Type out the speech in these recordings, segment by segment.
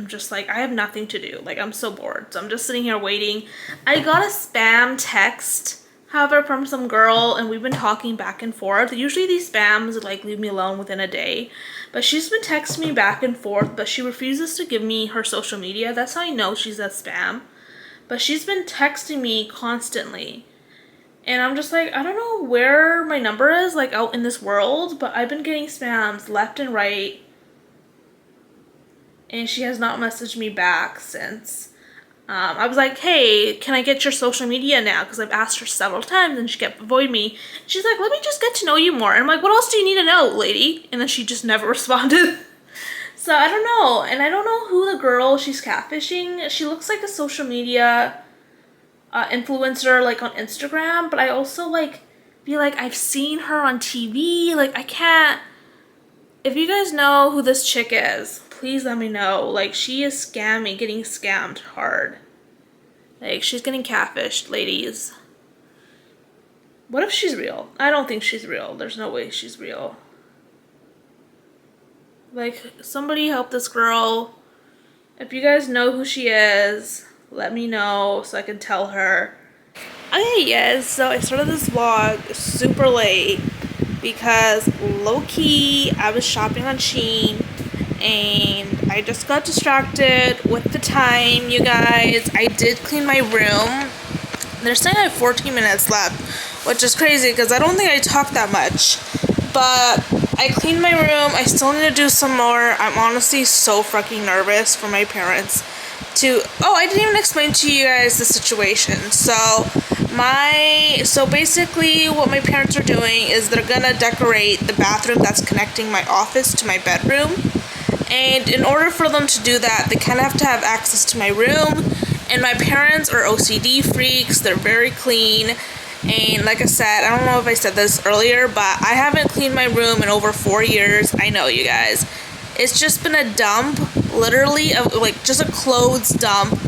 I'm just like, I have nothing to do. Like, I'm so bored. So I'm just sitting here waiting. I got a spam text, however, from some girl, and we've been talking back and forth. Usually these spams, like, leave me alone within a day. But she's been texting me back and forth, but she refuses to give me her social media. That's how I know she's a spam. But she's been texting me constantly. And I'm just like, I don't know where my number is, like, out in this world, but I've been getting spams left and right. And she has not messaged me back since. I was like, hey, can I get your social media now? Because I've asked her several times and she kept avoiding me. She's like, let me just get to know you more. And I'm like, what else do you need to know, lady? And then she just never responded. So I don't know. And I don't know who the girl she's catfishing. She looks like a social media influencer, like on Instagram. But I also like be like, I've seen her on TV. Like, I can't. If you guys know who this chick is, please let me know. Like, she is scamming, getting scammed hard. Like, she's getting catfished, ladies. What if she's real? I don't think she's real. There's no way she's real. Like, somebody help this girl. If you guys know who she is, let me know so I can tell her. Okay, yes, so I started this vlog super late because low-key I was shopping on Shein and I just got distracted with the time, you guys. I did clean my room. They're saying I have 14 minutes left, which is crazy because I don't think I talk that much. But I cleaned my room. I still need to do some more. I'm honestly so fucking nervous for my parents to... Oh, I didn't even explain to you guys the situation. So basically what my parents are doing is they're gonna decorate the bathroom that's connecting my office to my bedroom. And in order for them to do that, they kind of have to have access to my room. And my parents are OCD freaks. They're very clean. And like I said, I don't know if I said this earlier, but I haven't cleaned my room in over 4 years. I know, you guys. It's just been a dump, literally, like just a clothes dump.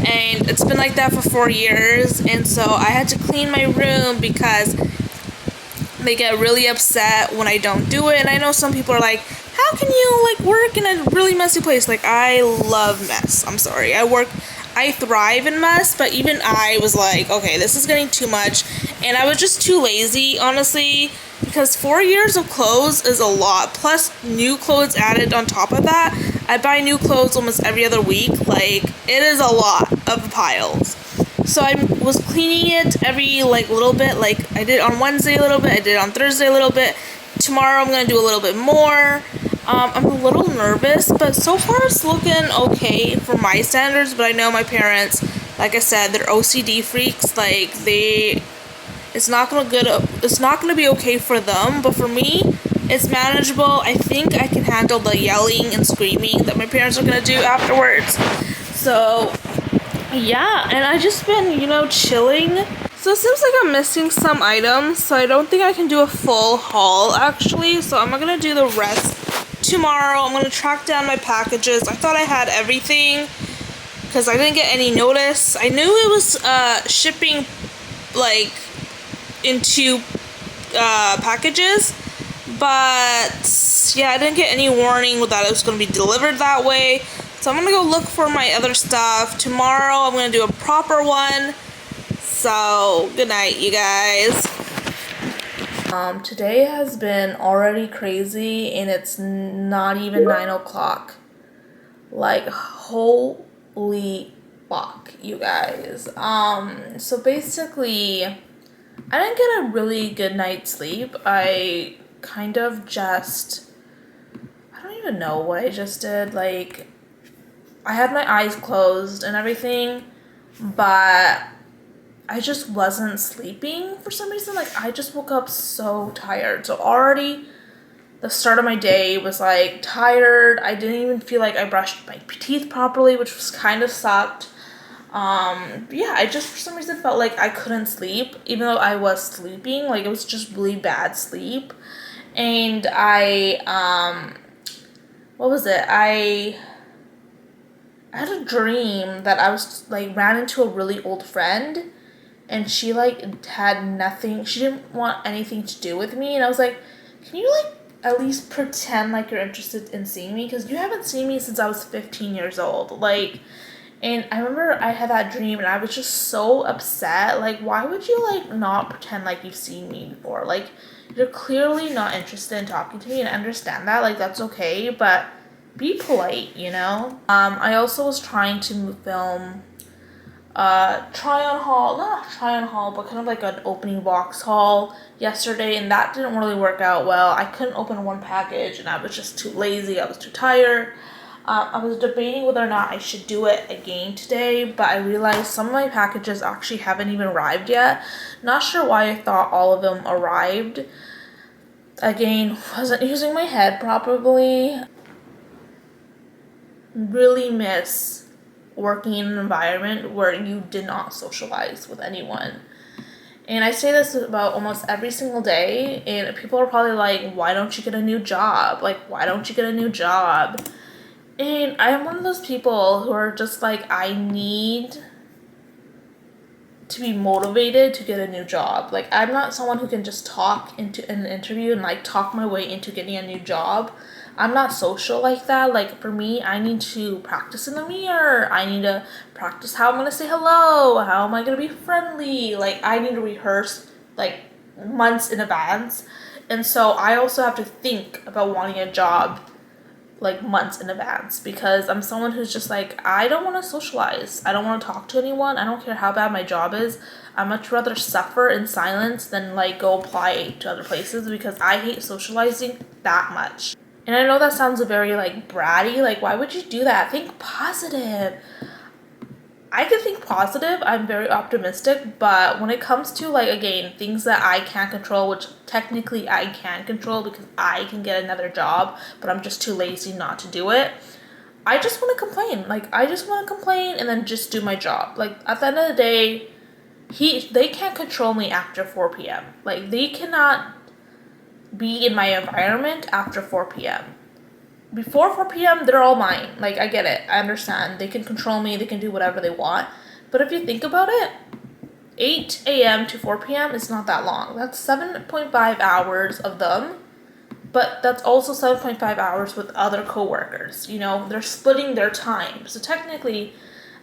And it's been like that for 4 years. And so I had to clean my room because they get really upset when I don't do it. And I know some people are like, how can you like work in a really messy place? Like, I love mess. I'm sorry. I thrive in mess, but even I was like, okay, this is getting too much. And I was just too lazy, honestly, because 4 years of clothes is a lot. Plus new clothes added on top of that. I buy new clothes almost every other week. Like, it is a lot of piles. So I was cleaning it every like little bit. Like, I did on Wednesday a little bit. I did on Thursday a little bit. Tomorrow I'm going to do a little bit more. I'm a little nervous, but so far it's looking okay for my standards. But I know my parents, like I said, they're OCD freaks. Like, it's not gonna be okay for them. But for me, it's manageable. I think I can handle the yelling and screaming that my parents are gonna do afterwards. So yeah, and I just been, chilling. So it seems like I'm missing some items, so I don't think I can do a full haul actually. So I'm gonna do the rest tomorrow. I'm gonna track down my packages. I thought I had everything because I didn't get any notice. I knew it was shipping like into packages, but yeah, I didn't get any warning that it was gonna be delivered that way. So I'm gonna go look for my other stuff tomorrow. I'm gonna do a proper one. So good night, you guys. Today has been already crazy and it's not even 9 o'clock. Like, holy fuck, you guys. So basically, I didn't get a really good night's sleep. I kind of just, I don't even know what I just did. Like, I had my eyes closed and everything, but I just wasn't sleeping for some reason. Like, I just woke up so tired. So already the start of my day was like tired. I didn't even feel like I brushed my teeth properly, which was kind of sucked. Yeah, I just for some reason felt like I couldn't sleep, even though I was sleeping. Like, it was just really bad sleep. And what was it? I had a dream that I was like ran into a really old friend. And she, like, had nothing, she didn't want anything to do with me. And I was like, can you, like, at least pretend like you're interested in seeing me, because you haven't seen me since I was 15 years old. Like, and I remember I had that dream and I was just so upset. Like, why would you like not pretend like you've seen me before? Like, you're clearly not interested in talking to me, and I understand that. Like, that's okay, but be polite, you know? I also was trying to film not try on haul, but kind of like an opening box haul yesterday, and that didn't really work out well. I couldn't open one package and I was just too lazy. I was too tired. I was debating whether or not I should do it again today, but I realized some of my packages actually haven't even arrived yet. Not sure why I thought all of them arrived. Again, wasn't using my head properly. Really miss working in an environment where you did not socialize with anyone. And I say this about almost every single day, and people are probably like, why don't you get a new job? Like, why don't you get a new job? And I am one of those people who are just like, I need to be motivated to get a new job. Like, I'm not someone who can just talk into an interview and like talk my way into getting a new job. I'm not social like that. Like, for me, I need to practice in the mirror. I need to practice how I'm going to say hello. How am I going to be friendly? Like, I need to rehearse like months in advance. And so I also have to think about wanting a job like months in advance, because I'm someone who's just like, I don't want to socialize. I don't want to talk to anyone. I don't care how bad my job is. I'd much rather suffer in silence than like go apply to other places, because I hate socializing that much. And I know that sounds very like bratty. Like, why would you do that? Think positive. I can think positive. I'm very optimistic, but when it comes to like, again, things that I can't control, which technically I can control because I can get another job, but I'm just too lazy not to do it. I just want to complain. Like, I just want to complain and then just do my job. Like, at the end of the day, they can't control me after 4 p.m. Like, they cannot be in my environment after 4 p.m. Before 4 p.m., they're all mine. Like, I get it. I understand. They can control me. They can do whatever they want. But if you think about it, 8 a.m. to 4 p.m. is not that long. That's 7.5 hours of them. But that's also 7.5 hours with other coworkers. You know, they're splitting their time. So technically,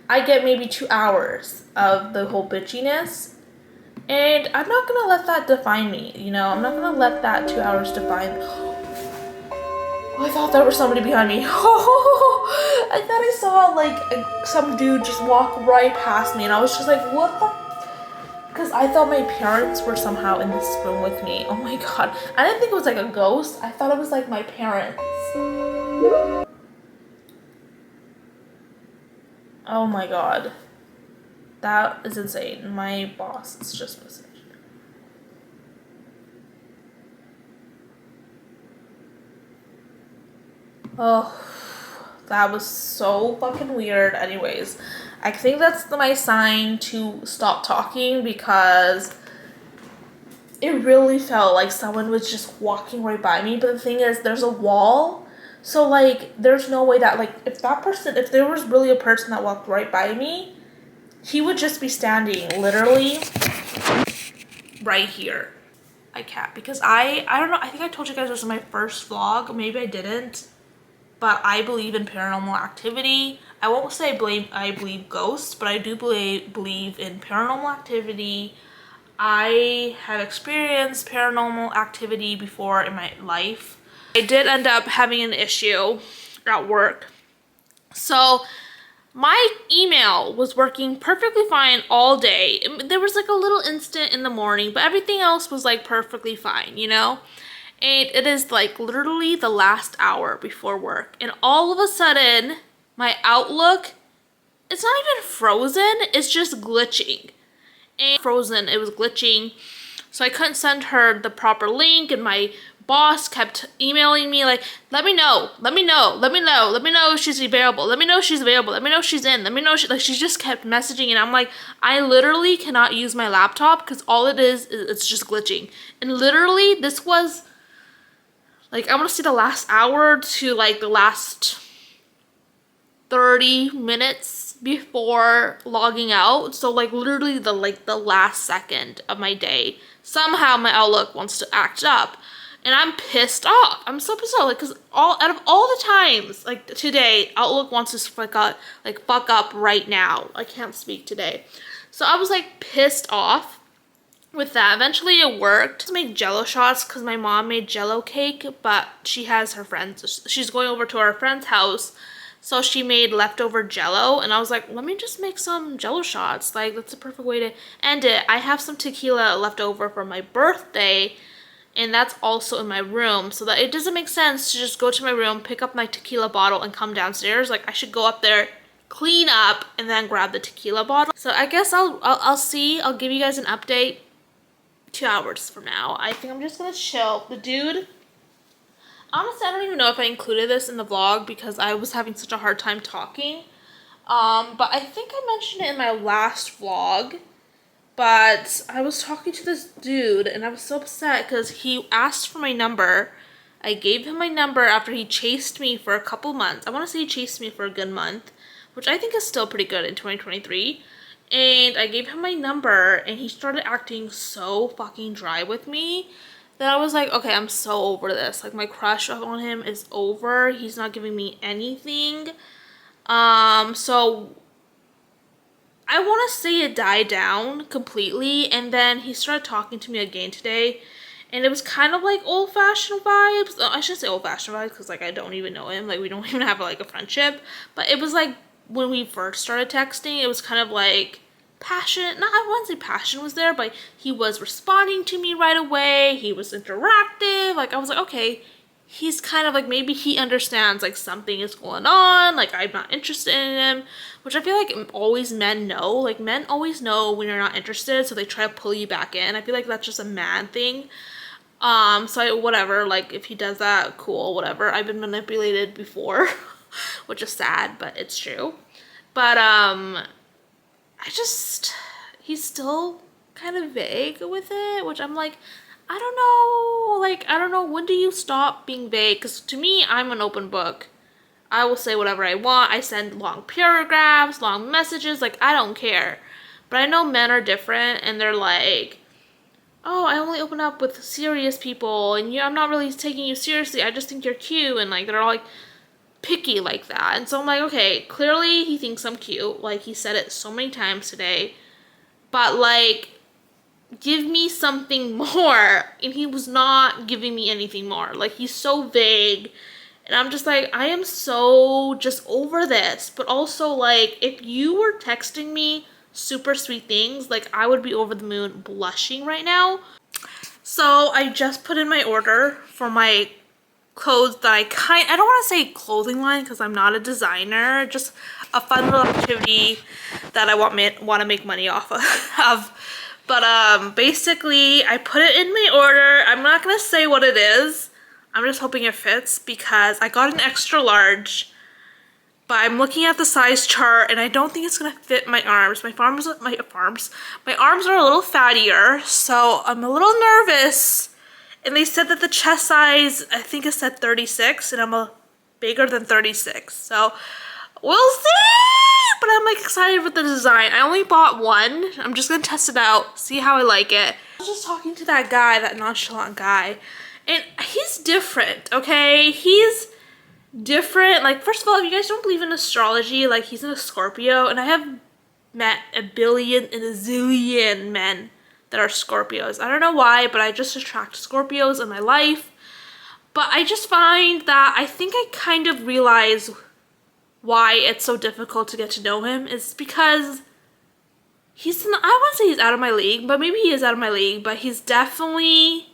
I get maybe 2 hours of the whole bitchiness. And I'm not going to let that define me. You know, I'm not going to let that 2 hours define. Oh, I thought there was somebody behind me. I thought I saw like some dude just walk right past me, and I was just like, what the? Because I thought my parents were somehow in this room with me. Oh my god. I didn't think it was like a ghost. I thought it was like my parents. Oh my god. That is insane. My boss is just missing. Oh, that was so fucking weird. Anyways, I think that's my sign to stop talking, because it really felt like someone was just walking right by me. But the thing is, there's a wall. So, like, there's no way that, like, if there was really a person that walked right by me, he would just be standing literally right here. I can't, because I don't know, I think I told you guys this in my first vlog. Maybe I didn't. But I believe in paranormal activity. I won't say I believe ghosts, but I do believe in paranormal activity. I have experienced paranormal activity before in my life. I did end up having an issue at work. So my email was working perfectly fine all day. There was like a little instant in the morning, but everything else was like perfectly fine, you know? And it is like literally the last hour before work. And all of a sudden, my Outlook, it's not even frozen, it's just glitching. And frozen, it was glitching. So I couldn't send her the proper link, and my boss kept emailing me like, let me know if she's available, let me know if she's available, let me know if she's in, let me know if she just kept messaging, and I'm like, I literally cannot use my laptop because all it is it's just glitching. And literally this was like, I want to say the last hour to like the last 30 minutes before logging out. So like literally the last second of my day. Somehow my Outlook wants to act up. And I'm pissed off. I'm so pissed off, like, cause out of all the times, like today, Outlook wants to fuck up right now. I can't speak today, so I was like pissed off with that. Eventually, it worked. I made Jello shots because my mom made Jello cake, but she has her friends. She's going over to our friend's house, so she made leftover Jello, and I was like, let me just make some Jello shots. Like, that's the perfect way to end it. I have some tequila left over from my birthday, and that's also in my room, so that it doesn't make sense to just go to my room, pick up my tequila bottle, and come downstairs. Like, I should go up there, clean up, and then grab the tequila bottle. So I guess I'll see. I'll give you guys an update 2 hours from now. I think I'm just gonna chill. The dude, honestly, I don't even know if I included this in the vlog because I was having such a hard time talking. But I think I mentioned it in my last vlog. But I was talking to this dude and I was so upset because he asked for my number. I gave him my number after he chased me for a couple months. I want to say he chased me for a good month, which I think is still pretty good in 2023. And I gave him my number and he started acting so fucking dry with me that I was like, okay, I'm so over this. Like, my crush on him is over. He's not giving me anything. So I want to say it died down completely, and then he started talking to me again today, and it was kind of like old-fashioned vibes. I shouldn't say old-fashioned vibes because, like, I don't even know him. Like, we don't even have, like, a friendship. But it was like when we first started texting, it was kind of like passion. Not, I wouldn't say passion was there, but he was responding to me right away. He was interactive. Like, I was like, okay, he's kind of like, maybe he understands, like, something is going on. Like, I'm not interested in him. Which I feel like always men know. Like, men always know when you're not interested, so they try to pull you back in. I feel like that's just a man thing. Whatever, like, if he does that, cool, whatever. I've been manipulated before, which is sad, but it's true. But, he's still kind of vague with it, which I'm like, I don't know. Like, I don't know, when do you stop being vague? Because to me, I'm an open book. I will say whatever I want. I send long paragraphs, long messages. Like, I don't care. But I know men are different, and they're like, oh, I only open up with serious people, and I'm not really taking you seriously. I just think you're cute, and, like, they're all, like, picky like that. And so I'm like, okay, clearly he thinks I'm cute. Like, he said it so many times today. But, like, give me something more. And he was not giving me anything more. Like, he's so vague. And I'm just like, I am so just over this. But also, like, if you were texting me super sweet things, like, I would be over the moon blushing right now. So I just put in my order for my clothes that I don't want to say clothing line because I'm not a designer. Just a fun little activity that I want to make money off of. But basically, I put it in my order. I'm not going to say what it is. I'm just hoping it fits because I got an extra large, but I'm looking at the size chart and I don't think it's gonna fit my arms. My arms are a little fattier, so I'm a little nervous. And they said that the chest size, I think it said 36, and I'm a bigger than 36. So we'll see, but I'm like excited with the design. I only bought one. I'm just gonna test it out, see how I like it. I was just talking to that guy, that nonchalant guy. And he's different, okay? He's different. Like, first of all, if you guys don't believe in astrology, like, he's in a Scorpio, and I have met a billion and a zillion men that are Scorpios. I don't know why, but I just attract Scorpios in my life. But I just find that I think I kind of realize why it's so difficult to get to know him. It's because I wouldn't say he's out of my league, but maybe he is out of my league, but he's definitely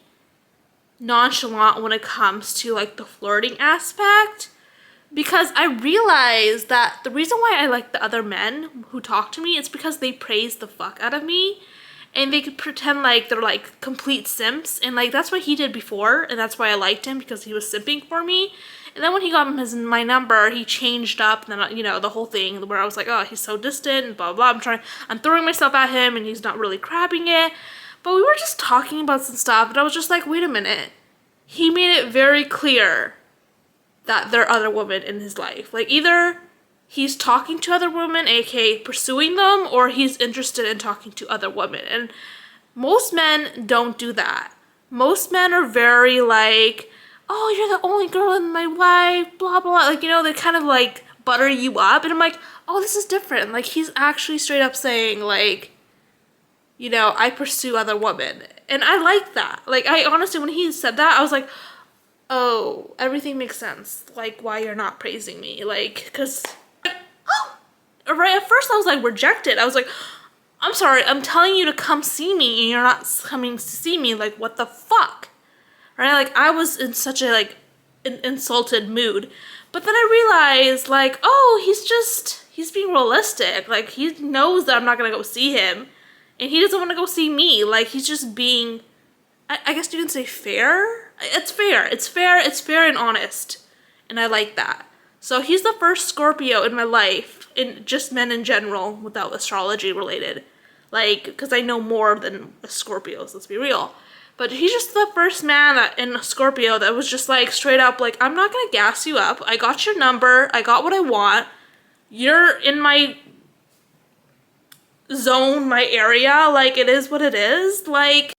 nonchalant when it comes to, like, the flirting aspect, because I realized that the reason why I like the other men who talk to me is because they praise the fuck out of me, and they could pretend like they're, like, complete simps, and, like, that's what he did before, and that's why I liked him, because he was simping for me. And then when he got my number, he changed up, and then, you know, the whole thing where I was like, oh, he's so distant, and blah, blah, I'm throwing myself at him, and he's not really grabbing it. But we were just talking about some stuff, and I was just like, wait a minute. He made it very clear that there are other women in his life. Like, either he's talking to other women, aka pursuing them, or he's interested in talking to other women. And most men don't do that. most men are very like, oh, you're the only girl in my life, blah, blah. Like, you know, they kind of like butter you up. And I'm like, oh, this is different. Like, he's actually straight up saying, like, you know, I pursue other women. And I like that. Like, I honestly, when he said that, I was like, oh, everything makes sense. Like, why you're not praising me. Like, because, right at first I was like rejected. I was like, I'm sorry, I'm telling you to come see me and you're not coming to see me. Like, what the fuck? Right? Like, I was in such a, like, an insulted mood. But then I realized, like, oh, he's being realistic. Like, he knows that I'm not gonna go see him. And he doesn't want to go see me. Like, he's just being, I guess you can say fair? It's fair. It's fair. It's fair and honest. And I like that. So he's the first Scorpio in my life, in just men in general, without astrology related. Like, because I know more than Scorpios, let's be real. But he's just the first man in Scorpio that was just like straight up like, I'm not going to gas you up. I got your number. I got what I want. You're in my zone, my area. Like, it is what it is. Like,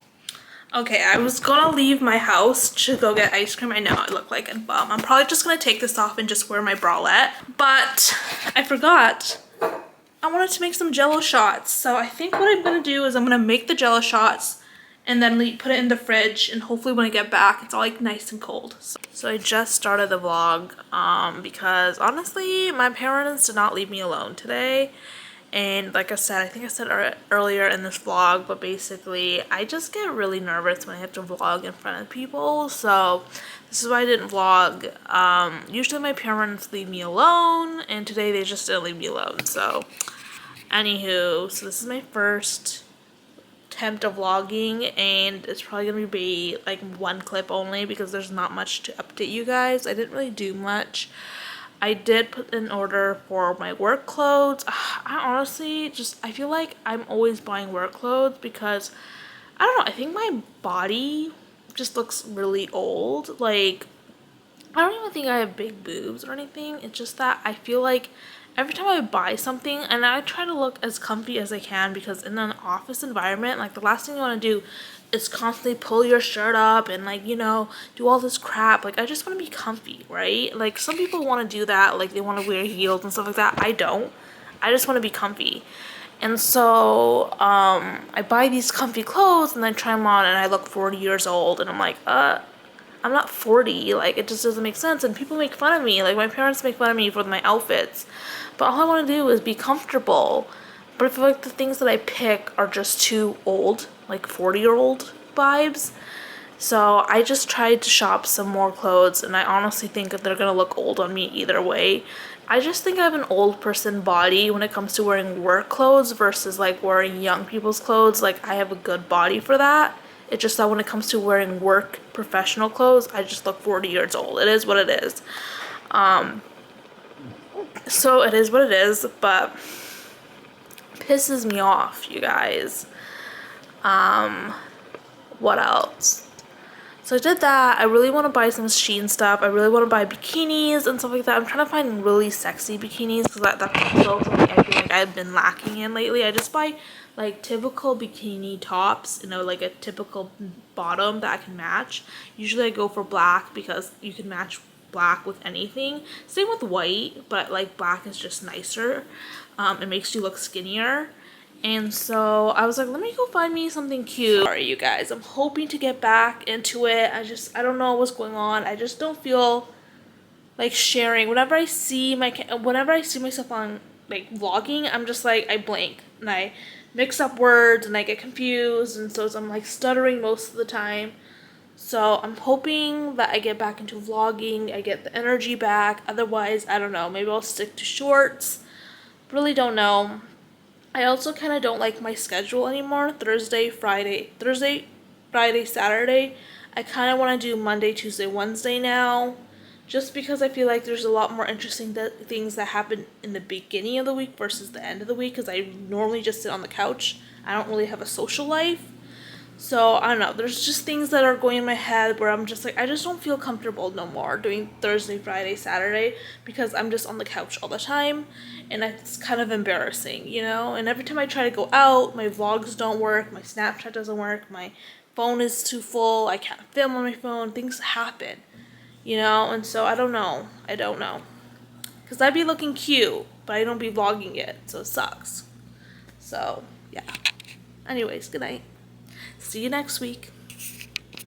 okay, I was gonna leave my house to go get ice cream. I know I look like a bum. I'm probably just gonna take this off and just wear my bralette. But I forgot. I wanted to make some Jello shots. So I think what I'm gonna do is I'm gonna make the Jello shots and then put it in the fridge, and hopefully when I get back it's all like nice and cold. So I just started the vlog because honestly my parents did not leave me alone today. And like I said, I think I said earlier in this vlog, but basically I just get really nervous when I have to vlog in front of people. So this is why I didn't vlog. Usually my parents leave me alone, and today they just didn't leave me alone. So anywho, so this is my first attempt of vlogging, and it's probably gonna be like one clip only because there's not much to update you guys. I didn't really do much. I did put an order for my work clothes. I honestly I feel like I'm always buying work clothes because, I don't know, I think my body just looks really old. Like, I don't even think I have big boobs or anything. It's just that I feel like every time I buy something, and I try to look as comfy as I can, because in an office environment, like, the last thing you want to do is constantly pull your shirt up and, like, you know, do all this crap. Like, I just want to be comfy, right? Like, some people want to do that, like, they want to wear heels and stuff like that. I don't. I just want to be comfy. And so I buy these comfy clothes and then try them on, and I look 40 years old, and I'm like, I'm not 40. Like, it just doesn't make sense. And people make fun of me. Like, my parents make fun of me for my outfits. But all I want to do is be comfortable. But I feel like the things that I pick are just too old, like 40-year-old vibes. So I just tried to shop some more clothes, and I honestly think that they're going to look old on me either way. I just think I have an old person body when it comes to wearing work clothes versus, like, wearing young people's clothes. Like, I have a good body for that. It's just that when it comes to wearing work professional clothes, I just look 40 years old. It is what it is. So it is what it is, but pisses me off, you guys. What else? So I did that. I really want to buy some Shein stuff. I really want to buy bikinis and stuff like that. I'm trying to find really sexy bikinis because that's also something I feel like I've been lacking in lately. I just buy like typical bikini tops, you know, like a typical bottom that I can match. Usually I go for black because you can match black with anything. Same with white, but like black is just nicer. It makes you look skinnier. And so I was like, let me go find me something cute. Sorry, you guys. I'm hoping to get back into it. I don't know what's going on. I just don't feel like sharing. Whenever I see myself on like vlogging, I'm just like, I blank and I mix up words and I get confused, and so I'm like stuttering most of the time. So I'm hoping that I get back into vlogging, I get the energy back. Otherwise, I don't know, maybe I'll stick to shorts. Really don't know. I also kind of don't like my schedule anymore. Thursday, Friday, Saturday. I kind of want to do Monday, Tuesday, Wednesday now. Just because I feel like there's a lot more interesting things that happen in the beginning of the week versus the end of the week. Because I normally just sit on the couch. I don't really have a social life. So, I don't know, there's just things that are going in my head where I'm just like, I just don't feel comfortable no more doing Thursday, Friday, Saturday, because I'm just on the couch all the time, and it's kind of embarrassing, you know? And every time I try to go out, my vlogs don't work, my Snapchat doesn't work, my phone is too full, I can't film on my phone, things happen, you know, and so I don't know, because I'd be looking cute, but I don't be vlogging it, so it sucks. So, yeah. Anyways, good night. See you next week.